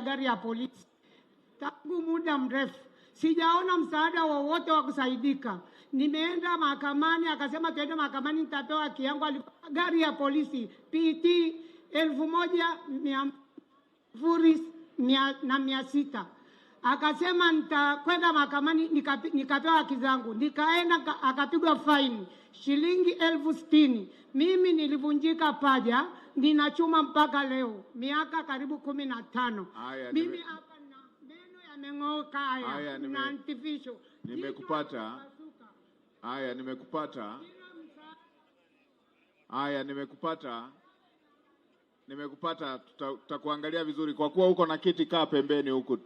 gari ya polisi tangu muda mrefu, sijaona msaada wowote wa kusaidika. Nimeenda mahakamani, akasema tuende mahakamani nitapewa haki yangu. Alipata gari ya polisi PT 1100 akasema nitakwenda mahakamani nikapewa haki zangu. Nikaenda akapigwa faini shilingi 60,000. Mimi nilivunjika paja, ninachuma mpaka leo miaka karibu 15. Mimi hapa na meno yameng'oka haya na artificial. Nimekupata. Nimekupata. Tutakuangalia vizuri kwa kuwa uko na kiti, kaa pembeni huku,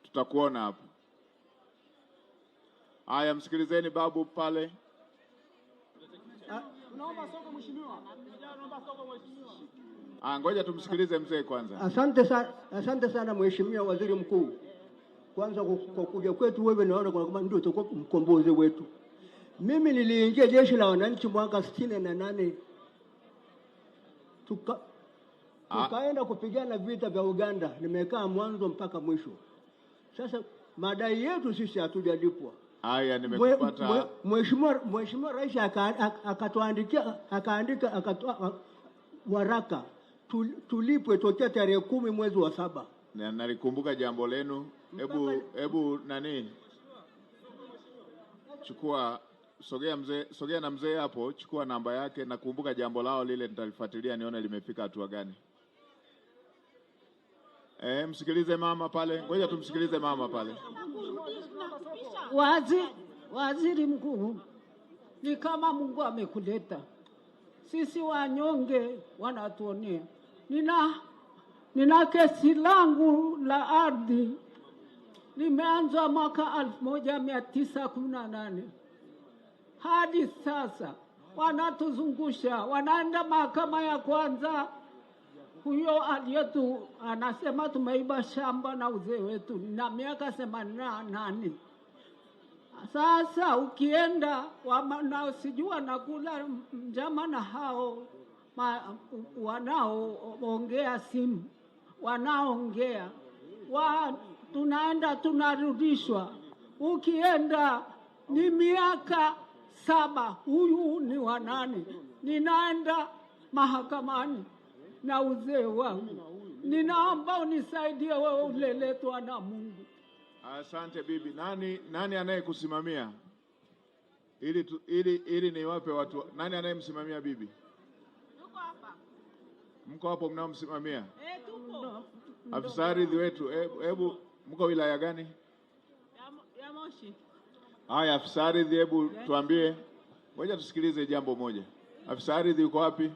tutakuona hapo. Haya, msikilizeni babu pale. Naomba soko mheshimiwa. Ngoja tumsikilize mzee kwanza. Asante sana Mheshimiwa Waziri Mkuu. Kwanza kwa kuja kwetu wewe, naona kama ndio utakuwa mkombozi wetu. Mimi niliingia jeshi la wananchi mwaka 68. Tukaenda kupigana vita vya Uganda. Nimekaa mwanzo mpaka mwisho. Sasa madai yetu sisi hatujalipwa. Haya, nimekupata. Mheshimiwa Rais akaandika waraka tulipwe tokea tarehe 10 mwezi wa 7. Na nalikumbuka jambo lenu. Hebu nani? Chukua, sogea na mzee hapo, chukua namba yake. Nakumbuka jambo lao lile, nitalifuatilia nione limefika hatua gani. Msikilize mama pale. Ngoja tumsikilize mama pale. Waziri Mkuu, ni kama Mungu amekuleta. Sisi wanyonge wanatuonea. Nina kesi langu la ardhi limeanza mwaka 1918. Hadi sasa wanatuzungusha, wanaenda mahakama ya kwanza. Huyo aliyetu anasema tumeiba shamba na uzee wetu na miaka 88. Sasa ukienda sijua nakula njama na hao wanaoongea simu, wanaongea tunaenda tunarudishwa. Ukienda ni miaka 7, huyu ni wa 8. Ninaenda mahakamani na uzee wangu. Ninaomba unisaidie wewe, uleletwa na Mungu. Asante bibi. Nani anayekusimamia? Ili niwape watu. Nani anayemsimamia bibi? Yuko hapa. Mko hapo mnaomsimamia? Tuko. Afisa ardhi wetu. Hebu mko wilaya gani? Ya Moshi. Haya, afisa ardhi, hebu tuambie. Ngoja tusikilize jambo moja. Afisa ardhi yuko wapi?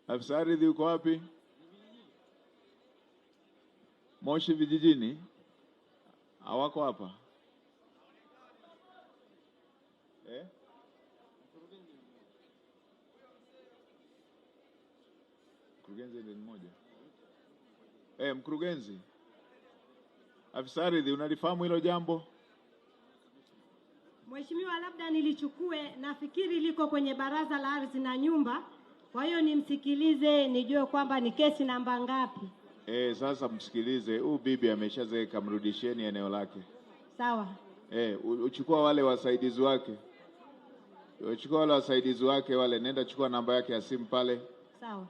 Afisa ardhi yuko wapi? Moshi vijijini? Hawako hapa? Mkurugenzi ni mmoja. Mkurugenzi. Afisa ardhi, unalifahamu hilo jambo? Mheshimiwa, labda nilichukue, nafikiri liko kwenye Baraza la Ardhi na Nyumba. Kwa hiyo nimsikilize nijue kwamba ni kesi namba ngapi. Sasa msikilize. Huyu bibi ameshazeeka, mrudisheni eneo lake. Sawa. Uchukua wale wasaidizi wake. Nenda chukua namba yake ya simu pale. Sawa.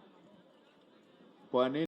Kwa nini?